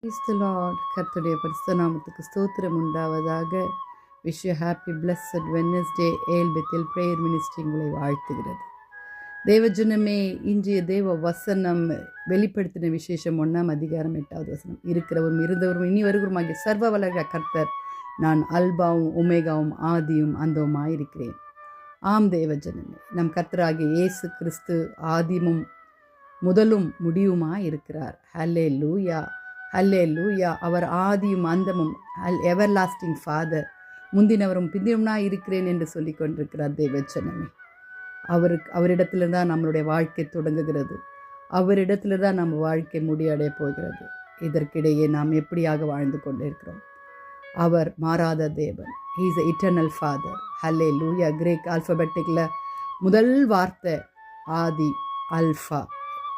Praise the Lord. கர்த்தருடைய பரிசுத்த நாமத்துக்கு ஸ்தோத்திரம் உண்டாவதாக. Wish you happy blessed Wednesday. ஏல் பெத்தேல் பிரேயர் மினிஸ்ட்ரி உங்களை வாழ்த்துகிறது. தேவஜனமே, இன்றைய தேவ வசனம் வெளிப்படுத்தின விசேஷம் 1 அதிகாரம் 8வது வசனம். இருக்கிறவரும் இருந்தவரும் இனி வருகிறவருமாகிய சர்வ வல்லமையுள்ள கர்த்தர், நான் அல்பாவும் ஒமேகாவும் ஆதியும் அந்தவுமாயிருக்கிறேன். ஆம் தேவஜனமே, நம் கர்த்தராகிய இயேசு கிறிஸ்து ஆதிமும் முதலும் முடிவுமாய் இருக்கிறார். ஹல்லேலூயா, ஹல்லேலூயா. அவர் ஆதியும் அந்தமும், எவர் லாஸ்டிங் ஃபாதர், முந்தினவரும் பிந்தினவனாய் இருக்கிறேன் என்று சொல்லி கொண்டிருக்கிறார் தேவஜனமே. அவரிடத்துல தான் நம்மளுடைய வாழ்க்கை தொடங்குகிறது. அவரிடத்துல தான் நம்ம வாழ்க்கை முடிவடைய போகிறது. இதற்கிடையே நாம் எப்படியாக வாழ்ந்து கொண்டிருக்கிறோம்? அவர் மாறாத தேவன். He is eternal father. Hallelujah. கிரேக் ஆல்ஃபபெட்டிக்கில் முதல் வார்த்தை ஆதி, அல்ஃபா,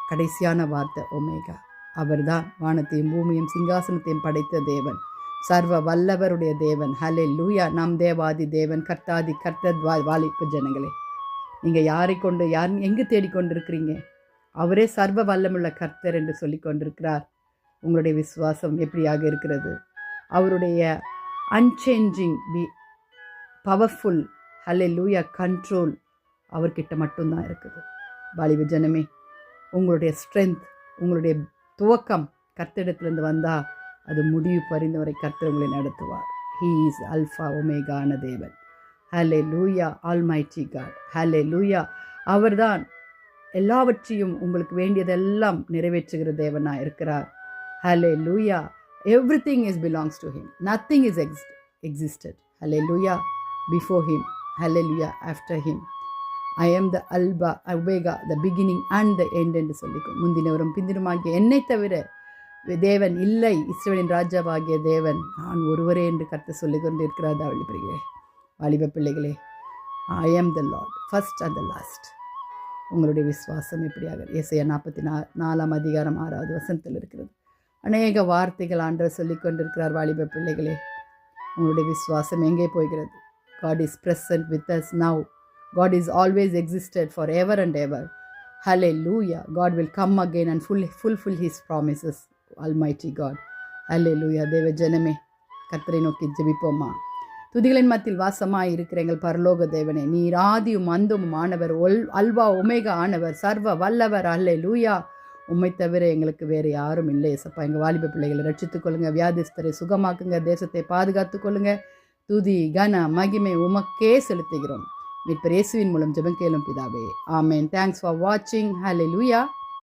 கடைசியான வார்த்தை ஒமேகா. அவர் தான் வானத்தையும் பூமியும் சிங்காசனத்தையும் படைத்த தேவன், சர்வ வல்லவருடைய தேவன். ஹல்லேலூயா. நாம் தேவாதி தேவன், கர்த்தாதி கர்த்தர். வாலிப ஜனங்களே, நீங்கள் யார் எங்கு தேடிக்கொண்டிருக்கிறீங்க? அவரே சர்வ வல்லமுள்ள கர்த்தர் என்று சொல்லி கொண்டிருக்கிறார். உங்களுடைய விசுவாசம் எப்படியாக இருக்கிறது? அவருடைய அன்சேஞ்சிங் பவர்ஃபுல் ஹல்லேலூயா கண்ட்ரோல் அவர்கிட்ட மட்டும்தான் இருக்குது. வாலிப ஜனமே, உங்களுடைய ஸ்ட்ரென்த், உங்களுடைய துவக்கம் கர்த்தரிடத்துலேருந்து வந்தால் அது முடிவு பரிந்தவரை கர்த்தர் உங்களை நடத்துவார். ஹீ இஸ் அல்ஃபா ஒமேகான தேவன். ஹல்லேலூயா. Almighty God. ஹல்லேலூயா. அவர்தான் எல்லாவற்றையும் உங்களுக்கு வேண்டியதெல்லாம் நிறைவேற்றுகிற தேவனாக இருக்கிறார். ஹல்லேலூயா. Everything belongs to him. Nothing is existed. Hallelujah. Before him. Hallelujah. After him. I am the Alba, Omega, the beginning and the end என்று சொல்லிக்கும். முந்தினவரும் பிந்தினுமாகிய என்னை தவிர தேவன் இல்லை. இஸ்ரவேலின் ராஜாவாகிய தேவன் நான் ஒருவரே என்று கர்த்தர் சொல்லிக் கொண்டிருக்கிறார். வாலிப பிள்ளைகளே, I am the Lord, first and the last. உங்களுடைய விசுவாசம் எப்படியாக? ஏசாயா 44 அதிகாரம் 6வது வசனத்தில் இருக்கிறது. அநேக வார்த்தைகள் ஆண்டவர் சொல்லிக் கொண்டிருக்கிறார். வாலிப பிள்ளைகளே, உங்களுடைய விசுவாசம் எங்கே போகிறது? God is present with us now. God is always existed forever and ever. Hallelujah. God will come again and fulfill his promises. Almighty God. Hallelujah. தேவ ஜனமே, கர்த்தரை நோக்கி ஜெபிப்போமா. துதிகளின் மத்தியில் வாசமாய் இருக்கிற எங்கள் பரலோக தேவனே, நீர் ஆதியும் அந்தமும் ஆனவர், அல்வா ஒமேகா ஆனவர், சர்வ வல்லவர். ஹல்லேலூயா. உம்மை தவிர எங்களுக்கு வேறு யாரும் இல்லை. ஏசப்பா, எங்கள் வாலிப பிள்ளைகளை ரட்சித்துக் கொள்ளுங்க, வியாதிஸ்தரை சுகமாக்குங்க, தேசத்தை பாதுகாத்து கொள்ளுங்க. துதி கன மகிமை உமக்கே செலுத்துகிறோம். மீட்பர் இயேசுவின் மூலம் ஜெபம் கேளும் பிதாவே. ஆமென். தேங்க்ஸ் ஃபார் வாட்சிங். ஹல்லேலூயா.